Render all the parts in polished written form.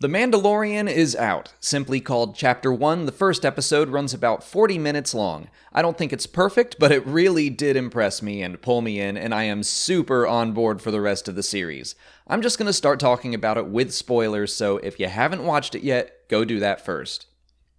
The Mandalorian is out. Simply called Chapter 1, the first episode runs about 40 minutes long. I don't think it's perfect, but it really did impress me and pull me in, and I am super on board for the rest of the series. I'm just going to start talking about it with spoilers, so if you haven't watched it yet, go do that first.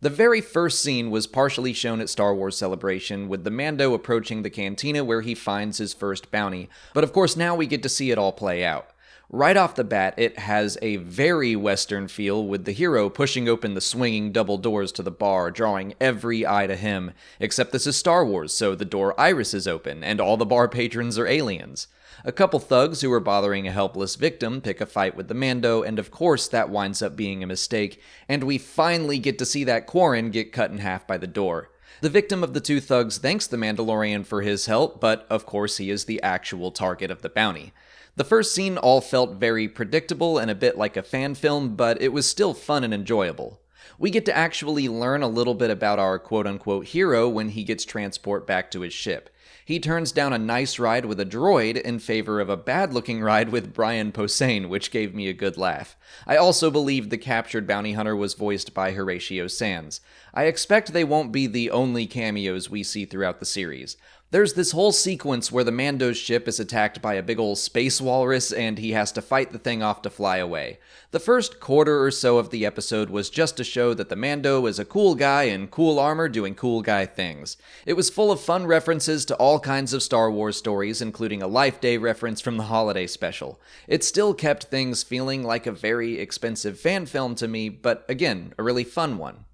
The very first scene was partially shown at Star Wars Celebration, with the Mando approaching the cantina where he finds his first bounty, but of course now we get to see it all play out. Right off the bat, it has a very Western feel, with the hero pushing open the swinging double doors to the bar, drawing every eye to him. Except this is Star Wars, so the door iris is open, and all the bar patrons are aliens. A couple thugs who are bothering a helpless victim pick a fight with the Mando, and of course that winds up being a mistake, and we finally get to see that Quarren get cut in half by the door. The victim of the two thugs thanks the Mandalorian for his help, but of course he is the actual target of the bounty. The first scene all felt very predictable and a bit like a fan film, but it was still fun and enjoyable. We get to actually learn a little bit about our quote-unquote hero when he gets transport back to his ship. He turns down a nice ride with a droid in favor of a bad-looking ride with Brian Posehn, which gave me a good laugh. I also believe the captured bounty hunter was voiced by Horatio Sands. I expect they won't be the only cameos we see throughout the series. There's this whole sequence where the Mando's ship is attacked by a big ol' space walrus and he has to fight the thing off to fly away. The first quarter or so of the episode was just to show that the Mando is a cool guy in cool armor doing cool guy things. It was full of fun references to all kinds of Star Wars stories, including a Life Day reference from the holiday special. It still kept things feeling like a very expensive fan film to me, but again, a really fun one.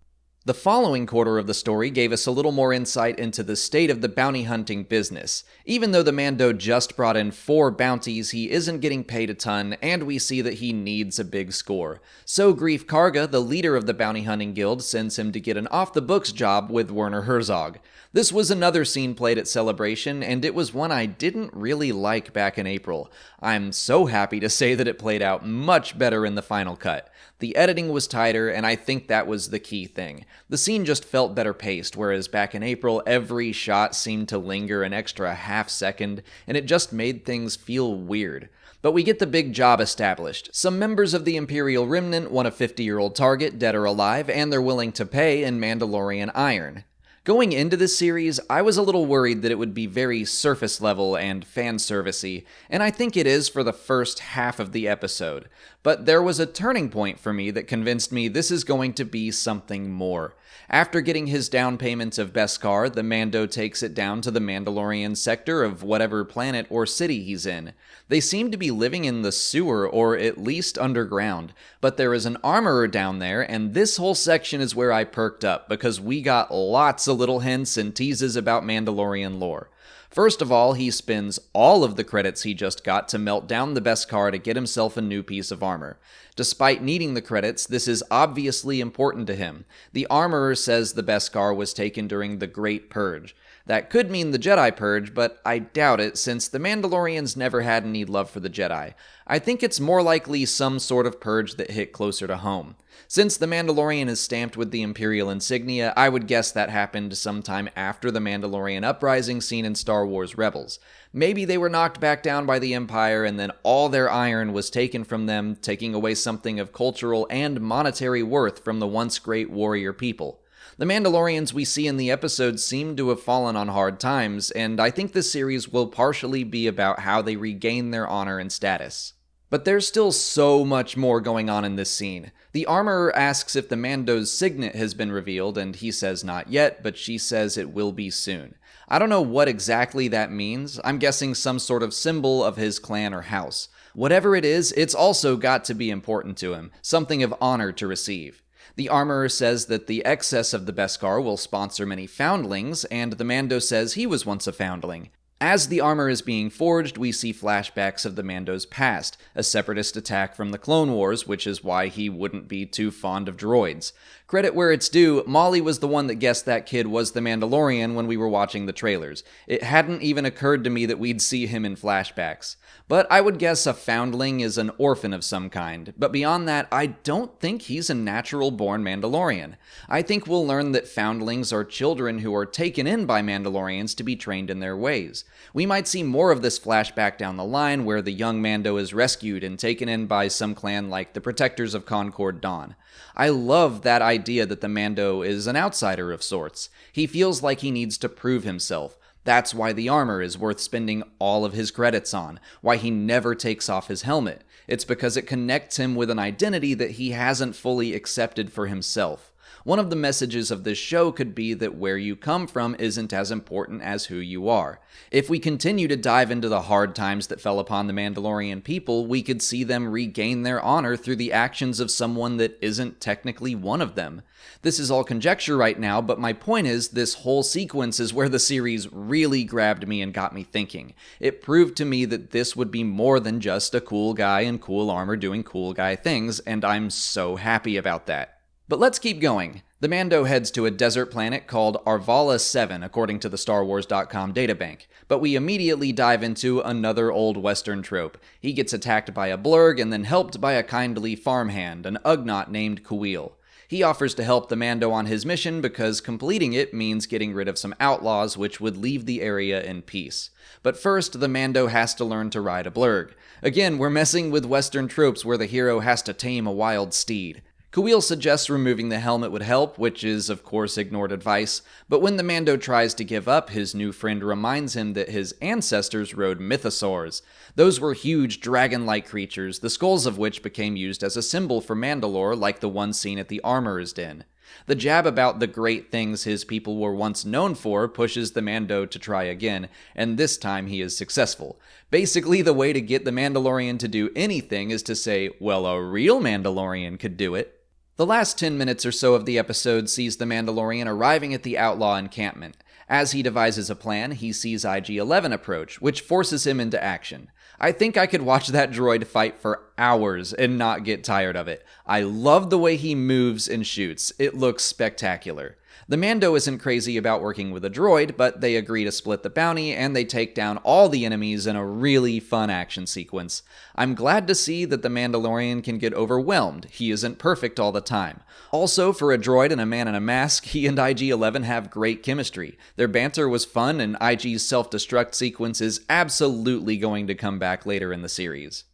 The following quarter of the story gave us a little more insight into the state of the bounty hunting business. Even though the Mando just brought in 4 bounties, he isn't getting paid a ton, and we see that he needs a big score. So Greef Karga, the leader of the bounty hunting guild, sends him to get an off-the-books job with Werner Herzog. This was another scene played at Celebration, and it was one I didn't really like back in April. I'm so happy to say that it played out much better in the final cut. The editing was tighter, and I think that was the key thing. The scene just felt better paced, whereas back in April, every shot seemed to linger an extra half second, and it just made things feel weird. But we get the big job established. Some members of the Imperial Remnant want a 50-year-old target, dead or alive, and they're willing to pay in Mandalorian iron. Going into this series, I was a little worried that it would be very surface level and fan servicey, and I think it is for the first half of the episode. But there was a turning point for me that convinced me this is going to be something more. After getting his down payment of Beskar, the Mando takes it down to the Mandalorian sector of whatever planet or city he's in. They seem to be living in the sewer, or at least underground, but there is an armorer down there, and this whole section is where I perked up, because we got lots of little hints and teases about Mandalorian lore. First of all, he spends all of the credits he just got to melt down the Beskar to get himself a new piece of armor. Despite needing the credits, this is obviously important to him. The armorer says the Beskar was taken during the Great Purge. That could mean the Jedi Purge, but I doubt it since the Mandalorians never had any love for the Jedi. I think it's more likely some sort of purge that hit closer to home. Since the Mandalorian is stamped with the Imperial insignia, I would guess that happened sometime after the Mandalorian uprising scene in Star Wars Rebels. Maybe they were knocked back down by the Empire and then all their iron was taken from them, taking away something of cultural and monetary worth from the once great warrior people. The Mandalorians we see in the episodes seem to have fallen on hard times, and I think this series will partially be about how they regain their honor and status. But there's still so much more going on in this scene. The armorer asks if the Mando's signet has been revealed, and he says not yet, but she says it will be soon. I don't know what exactly that means. I'm guessing some sort of symbol of his clan or house. Whatever it is, it's also got to be important to him, something of honor to receive. The armorer says that the excess of the Beskar will sponsor many foundlings, and the Mando says he was once a foundling. As the armor is being forged, we see flashbacks of the Mando's past, a separatist attack from the Clone Wars, which is why he wouldn't be too fond of droids. Credit where it's due, Molly was the one that guessed that kid was the Mandalorian when we were watching the trailers. It hadn't even occurred to me that we'd see him in flashbacks. But I would guess a foundling is an orphan of some kind. But beyond that, I don't think he's a natural-born Mandalorian. I think we'll learn that foundlings are children who are taken in by Mandalorians to be trained in their ways. We might see more of this flashback down the line where the young Mando is rescued and taken in by some clan like the Protectors of Concord Dawn. I love that idea that the Mando is an outsider of sorts. He feels like he needs to prove himself. That's why the armor is worth spending all of his credits on, why he never takes off his helmet. It's because it connects him with an identity that he hasn't fully accepted for himself. One of the messages of this show could be that where you come from isn't as important as who you are. If we continue to dive into the hard times that fell upon the Mandalorian people, we could see them regain their honor through the actions of someone that isn't technically one of them. This is all conjecture right now, but my point is, this whole sequence is where the series really grabbed me and got me thinking. It proved to me that this would be more than just a cool guy in cool armor doing cool guy things, and I'm so happy about that. But let's keep going. The Mando heads to a desert planet called Arvala 7, according to the StarWars.com databank. But we immediately dive into another old Western trope. He gets attacked by a blurg and then helped by a kindly farmhand, an Ugnaught named Kuil. He offers to help the Mando on his mission because completing it means getting rid of some outlaws which would leave the area in peace. But first, the Mando has to learn to ride a blurg. Again, we're messing with Western tropes where the hero has to tame a wild steed. Kuil suggests removing the helmet would help, which is, of course, ignored advice, but when the Mando tries to give up, his new friend reminds him that his ancestors rode mythosaurs. Those were huge dragon-like creatures, the skulls of which became used as a symbol for Mandalore, like the one seen at the Armorer's Den. The jab about the great things his people were once known for pushes the Mando to try again, and this time he is successful. Basically, the way to get the Mandalorian to do anything is to say, well, a real Mandalorian could do it. The last 10 minutes or so of the episode sees the Mandalorian arriving at the outlaw encampment. As he devises a plan, he sees IG-11 approach, which forces him into action. I think I could watch that droid fight for hours and not get tired of it. I love the way he moves and shoots. It looks spectacular. The Mando isn't crazy about working with a droid, but they agree to split the bounty and they take down all the enemies in a really fun action sequence. I'm glad to see that the Mandalorian can get overwhelmed. He isn't perfect all the time. Also, for a droid and a man in a mask, he and IG-11 have great chemistry. Their banter was fun, and IG's self-destruct sequence is absolutely going to come back later in the series.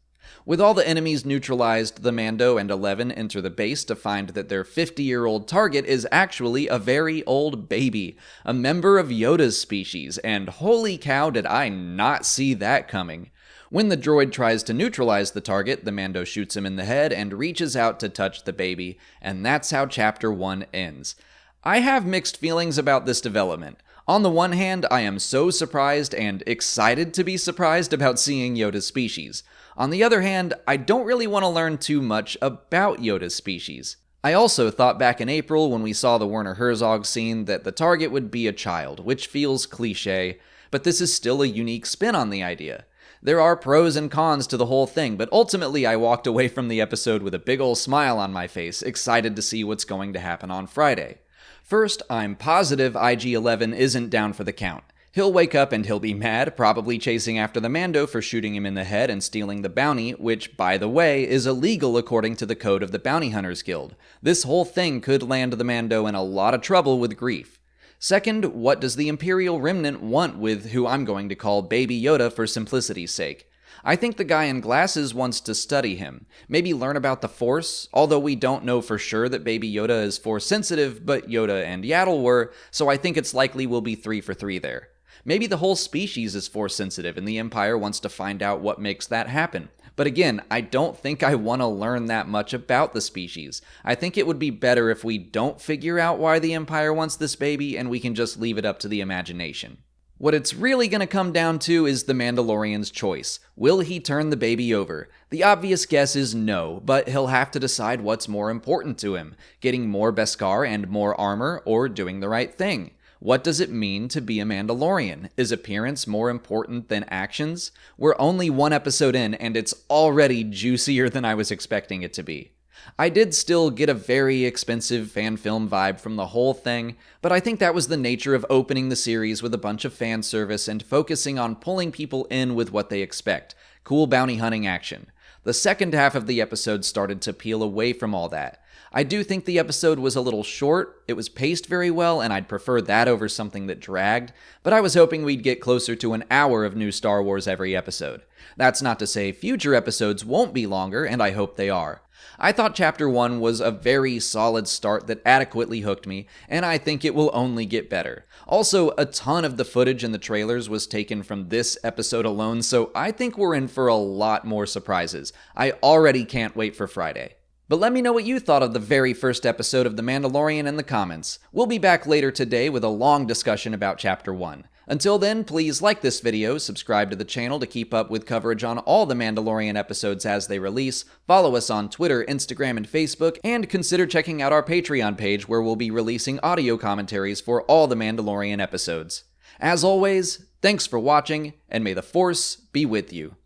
With all the enemies neutralized, the Mando and 11 enter the base to find that their 50-year-old target is actually a very old baby, a member of Yoda's species, and holy cow did I not see that coming. When the droid tries to neutralize the target, the Mando shoots him in the head and reaches out to touch the baby, and that's how Chapter 1 ends. I have mixed feelings about this development. On the one hand, I am so surprised and excited to be surprised about seeing Yoda's species. On the other hand, I don't really want to learn too much about Yoda's species. I also thought back in April when we saw the Werner Herzog scene that the target would be a child, which feels cliché, but this is still a unique spin on the idea. There are pros and cons to the whole thing, but ultimately I walked away from the episode with a big ol' smile on my face, excited to see what's going to happen on Friday. First, I'm positive IG-11 isn't down for the count. He'll wake up and he'll be mad, probably chasing after the Mando for shooting him in the head and stealing the bounty, which, by the way, is illegal according to the code of the Bounty Hunters Guild. This whole thing could land the Mando in a lot of trouble with grief. Second, what does the Imperial Remnant want with who I'm going to call Baby Yoda for simplicity's sake? I think the guy in glasses wants to study him, maybe learn about the Force, although we don't know for sure that Baby Yoda is Force sensitive, but Yoda and Yaddle were, so I think it's likely we'll be 3 for 3 there. Maybe the whole species is Force sensitive and the Empire wants to find out what makes that happen. But again, I don't think I want to learn that much about the species. I think it would be better if we don't figure out why the Empire wants this baby and we can just leave it up to the imagination. What it's really going to come down to is the Mandalorian's choice. Will he turn the baby over? The obvious guess is no, but he'll have to decide what's more important to him, getting more Beskar and more armor, or doing the right thing. What does it mean to be a Mandalorian? Is appearance more important than actions? We're only 1 episode in, and it's already juicier than I was expecting it to be. I did still get a very expensive fan film vibe from the whole thing, but I think that was the nature of opening the series with a bunch of fan service and focusing on pulling people in with what they expect: cool bounty hunting action. The second half of the episode started to peel away from all that. I do think the episode was a little short, it was paced very well, and I'd prefer that over something that dragged, but I was hoping we'd get closer to an hour of new Star Wars every episode. That's not to say future episodes won't be longer, and I hope they are. I thought Chapter 1 was a very solid start that adequately hooked me, and I think it will only get better. Also, a ton of the footage in the trailers was taken from this episode alone, so I think we're in for a lot more surprises. I already can't wait for Friday. But let me know what you thought of the very first episode of The Mandalorian in the comments. We'll be back later today with a long discussion about Chapter 1. Until then, please like this video, subscribe to the channel to keep up with coverage on all the Mandalorian episodes as they release, follow us on Twitter, Instagram, and Facebook, and consider checking out our Patreon page where we'll be releasing audio commentaries for all the Mandalorian episodes. As always, thanks for watching, and may the Force be with you.